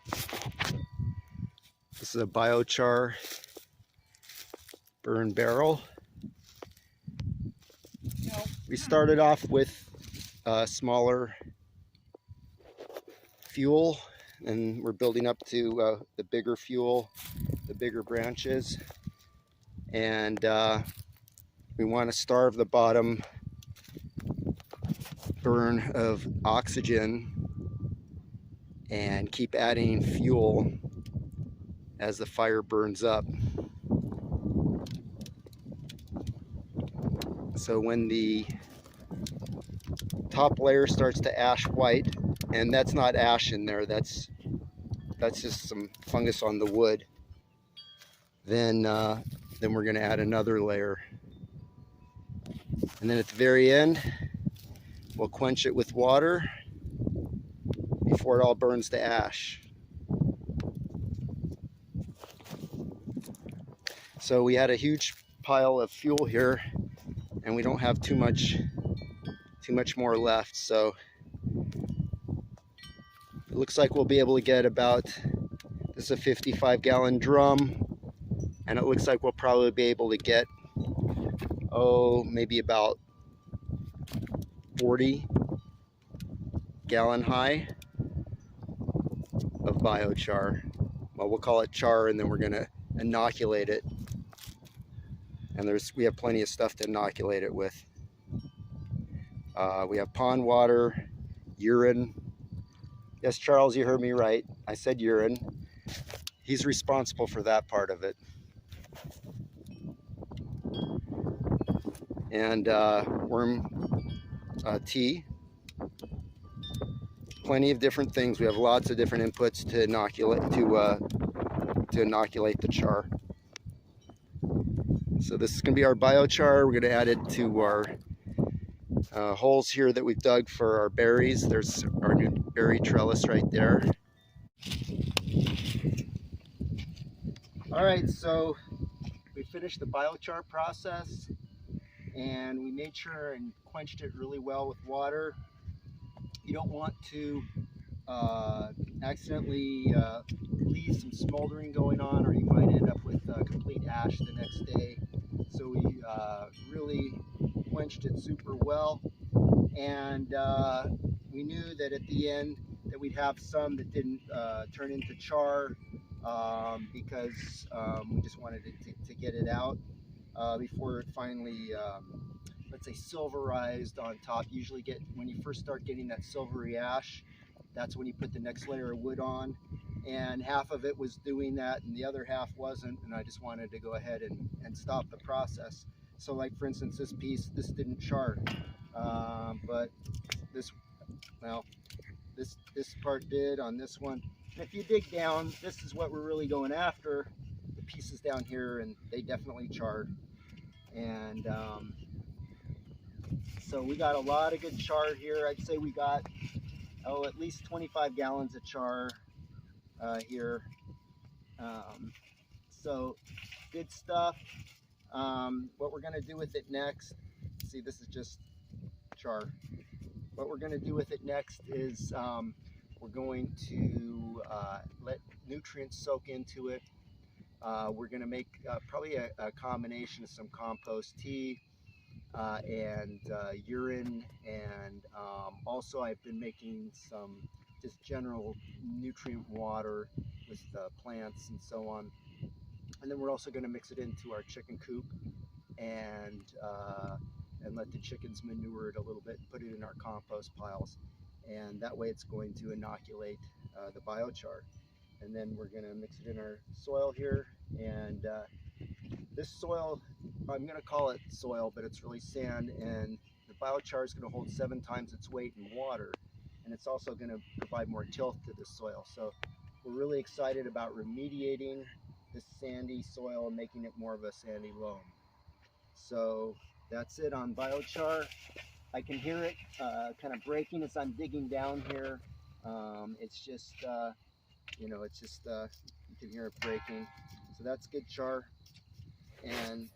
This is a biochar burn barrel. We started off with smaller fuel, and we're building up to the bigger fuel, the bigger branches, and we want to starve the bottom burn of oxygen and keep adding fuel as the fire burns up. So when the top layer starts to ash white, and that's not ash in there, that's just some fungus on the wood, then we're going to add another layer, and then at the very end we'll quench it with water before it all burns to ash. So we had a huge pile of fuel here, and we don't have too much more left, so it looks like we'll be able to get about, this is a 55-gallon drum, and it looks like we'll probably be able to get, maybe about 40-gallon high of biochar. Well, we'll call it char, and then we're going to inoculate it, and we have plenty of stuff to inoculate it with. We have pond water, urine. Yes, Charles, you heard me right. I said urine. He's responsible for that part of it. And worm tea. Plenty of different things. We have lots of different inputs to inoculate the char. So this is going to be our biochar. We're going to add it to our holes here that we've dug for our berries. There's our new berry trellis right there. All right, so we finished the biochar process, and we made sure and quenched it really well with water. You don't want to accidentally leave some smoldering going on, or you might end up with complete ash the next day. So we really quenched it super well, and we knew that at the end that we'd have some that didn't turn into char, because we just wanted to get it out before it finally let's say silverized on top. Usually when you first start getting that silvery ash, that's when you put the next layer of wood on, and half of it was doing that and the other half wasn't, and I just wanted to go ahead and stop the process. So like for instance, this didn't char, but this part did on this one. And if you dig down, this is what we're really going after, the pieces down here, and they definitely charred. And so we got a lot of good char here. I'd say we got at least 25 gallons of char here. So good stuff. What we're going to do with it next, see, this is just char. What we're going to do with it next is we're going to let nutrients soak into it. We're going to make probably a combination of some compost tea and urine, and also I've been making some just general nutrient water with plants and so on. And then we're also going to mix it into our chicken coop and let the chickens manure it a little bit and put it in our compost piles, and that way it's going to inoculate the biochar. And then we're going to mix it in our soil here, and this soil, I'm going to call it soil, but it's really sand, and the biochar is going to hold 7 times its weight in water, and it's also going to provide more tilth to the soil. So we're really excited about remediating this sandy soil and making it more of a sandy loam. So that's it on biochar. I can hear it kind of breaking as I'm digging down here. It's just, it's just, you can hear it breaking. So that's good char. And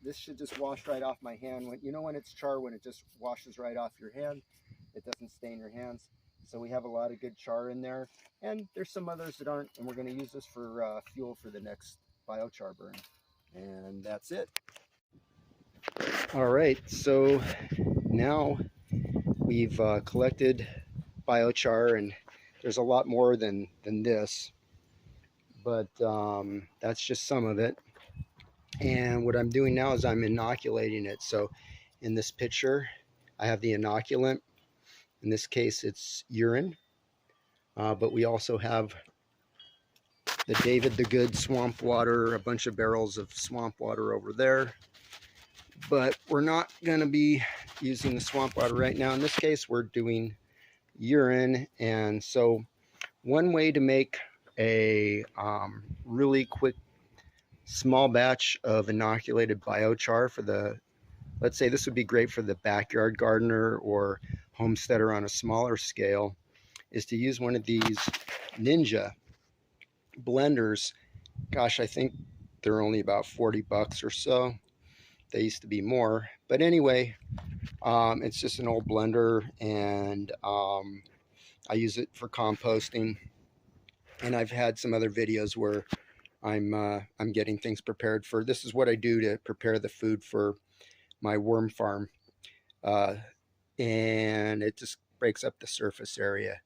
this should just wash right off my hand. You know when it's char, when it just washes right off your hand, it doesn't stain your hands. So we have a lot of good char in there, and there's some others that aren't, and we're going to use this for fuel for the next biochar burn. And that's it. All right, so now we've collected biochar, and there's a lot more than this, but that's just some of it. And what I'm doing now is I'm inoculating it. So in this picture, I have the inoculant. In this case, it's urine, but we also have the David the Good swamp water, a bunch of barrels of swamp water over there. But we're not going to be using the swamp water right now. In this case, we're doing urine. And so one way to make a really quick small batch of inoculated biochar for the, let's say this would be great for the backyard gardener or homesteader on a smaller scale, is to use one of these Ninja blenders. Gosh, I think they're only about 40 bucks or so. They used to be more, but anyway, it's just an old blender, and I use it for composting. And I've had some other videos where I'm getting things prepared for. This is what I do to prepare the food for my worm farm, and it just breaks up the surface area.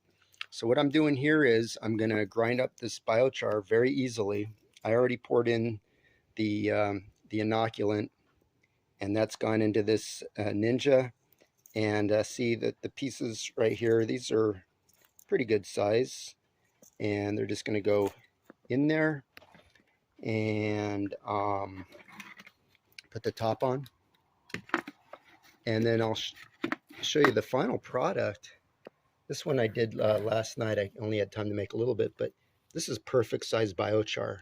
So what I'm doing here is I'm going to grind up this biochar very easily. I already poured in the inoculant, and that's gone into this Ninja. And see that the pieces right here, these are pretty good size, and they're just going to go in there and put the top on. And then I'll show you the final product. This one I did last night. I only had time to make a little bit, but this is perfect size biochar.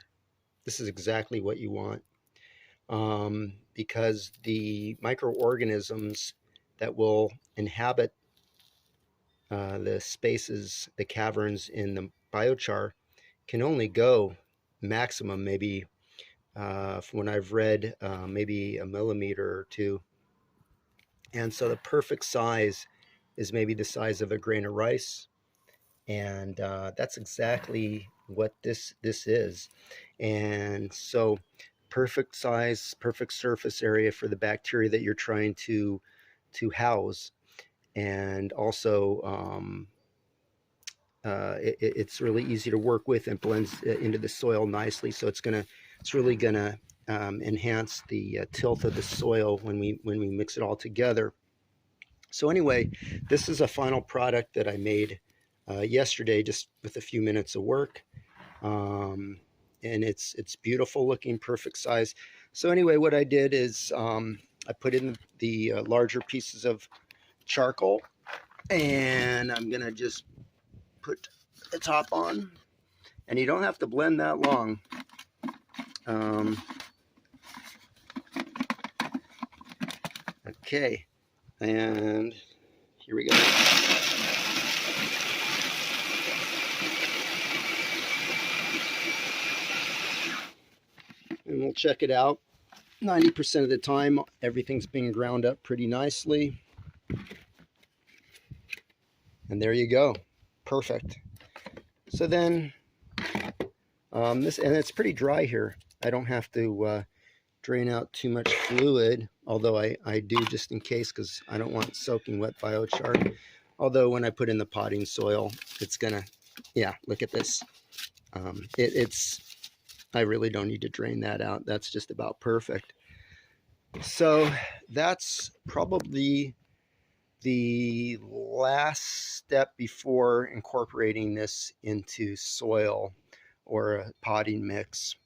This is exactly what you want, because the microorganisms that will inhabit the spaces, the caverns in the biochar can only go maximum maybe, from what I've read, maybe a millimeter or two. And so the perfect size is maybe the size of a grain of rice. And that's exactly what this is. And so perfect size, perfect surface area for the bacteria that you're trying to house. And also it's really easy to work with and blends into the soil nicely. So it's really gonna enhance the tilth of the soil when we mix it all together. So anyway, this is a final product that I made yesterday, just with a few minutes of work, and it's beautiful looking, perfect size. So anyway, what I did is I put in the larger pieces of charcoal, and I'm gonna just put the top on, and you don't have to blend that long. Okay, and here we go. And we'll check it out. 90% of the time, everything's being ground up pretty nicely. And there you go. Perfect. So then, and it's pretty dry here. I don't have to drain out too much fluid, although I do just in case, because I don't want soaking wet biochar. Although when I put in the potting soil, it's gonna, yeah, look at this. I really don't need to drain that out. That's just about perfect. So that's probably the last step before incorporating this into soil or a potting mix.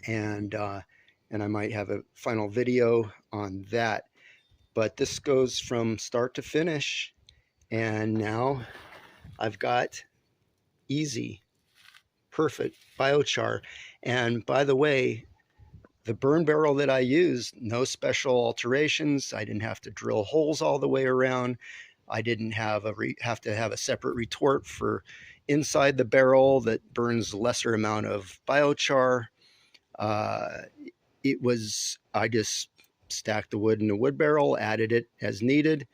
And I might have a final video on that. But this goes from start to finish. And now I've got easy, perfect biochar. And by the way, the burn barrel that I used, no special alterations. I didn't have to drill holes all the way around. I didn't have to have a separate retort for inside the barrel that burns lesser amount of biochar. I just stacked the wood in a wood barrel, added it as needed.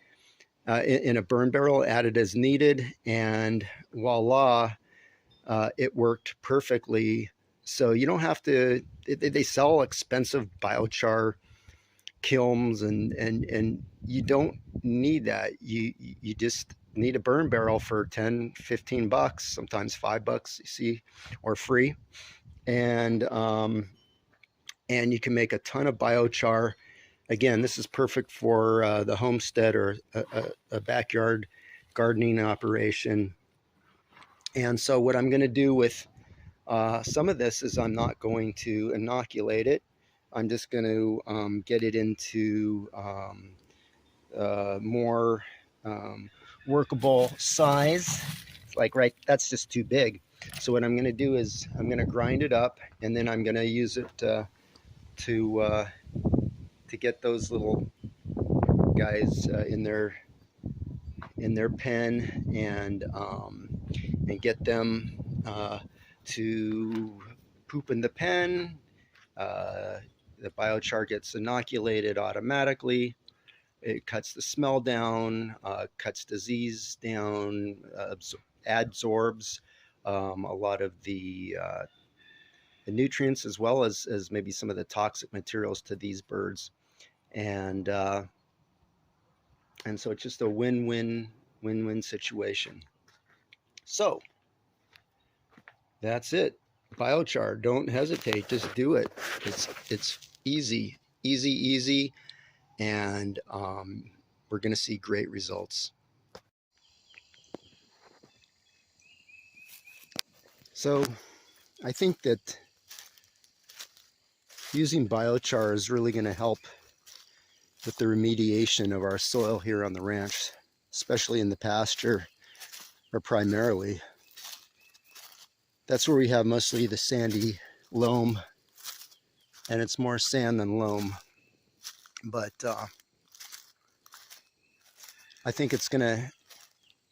in a burn barrel, add it as needed, and voila, it worked perfectly. So you don't have to, they sell expensive biochar kilns, and you don't need that. You just need a burn barrel for 10, 15 bucks, sometimes $5, you see, or free. And you can make a ton of biochar. Again, this is perfect for the homestead or a backyard gardening operation. And so what I'm going to do with some of this is I'm not going to inoculate it. I'm just going to get it into more workable size. It's like, right, that's just too big. So what I'm going to do is I'm going to grind it up, and then I'm going to use it to get those little guys in their pen, and get them to poop in the pen. The biochar gets inoculated automatically. It cuts the smell down, cuts disease down, adsorbs a lot of the nutrients, as well as maybe some of the toxic materials to these birds. And so it's just a win-win situation. So that's it. Biochar, don't hesitate, just do it. It's easy, and we're going to see great results. So I think that using biochar is really going to help with the remediation of our soil here on the ranch, especially in the pasture, or primarily. That's where we have mostly the sandy loam, and it's more sand than loam. But I think it's going to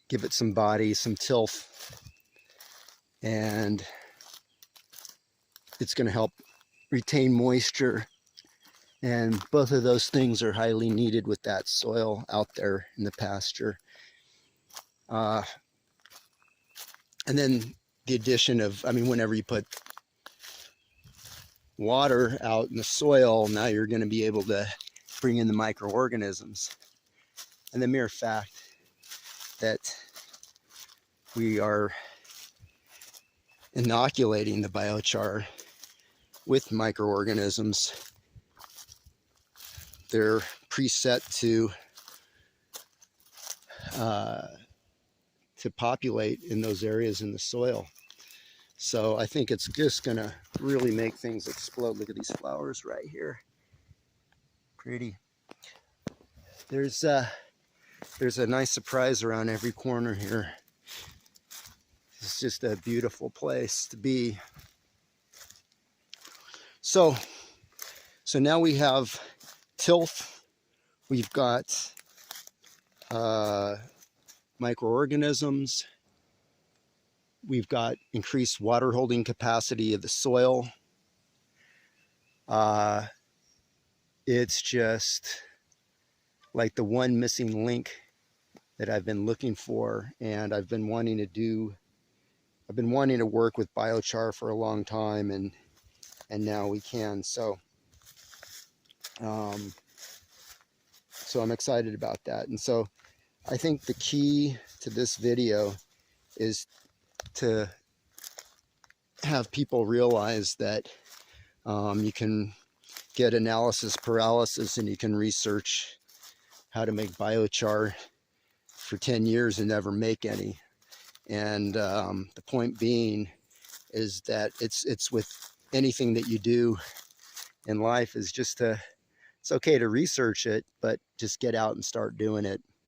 give it some body, some tilth, and it's going to help retain moisture. And both of those things are highly needed with that soil out there in the pasture. And then the addition of, whenever you put water out in the soil, now you're going to be able to bring in the microorganisms. And the mere fact that we are inoculating the biochar with microorganisms, they're preset to populate in those areas in the soil. So I think it's just gonna really make things explode. Look at these flowers right here. Pretty. There's a nice surprise around every corner here. It's just a beautiful place to be. So now we have tilth. We've got microorganisms. We've got increased water holding capacity of the soil. It's just like the one missing link that I've been looking for, and I've been wanting to work with biochar for a long time, and now we can. So so I'm excited about that. And so I think the key to this video is to have people realize that you can get analysis paralysis, and you can research how to make biochar for 10 years and never make any. And the point being is that it's with anything that you do in life, is just it's okay to research it, but just get out and start doing it.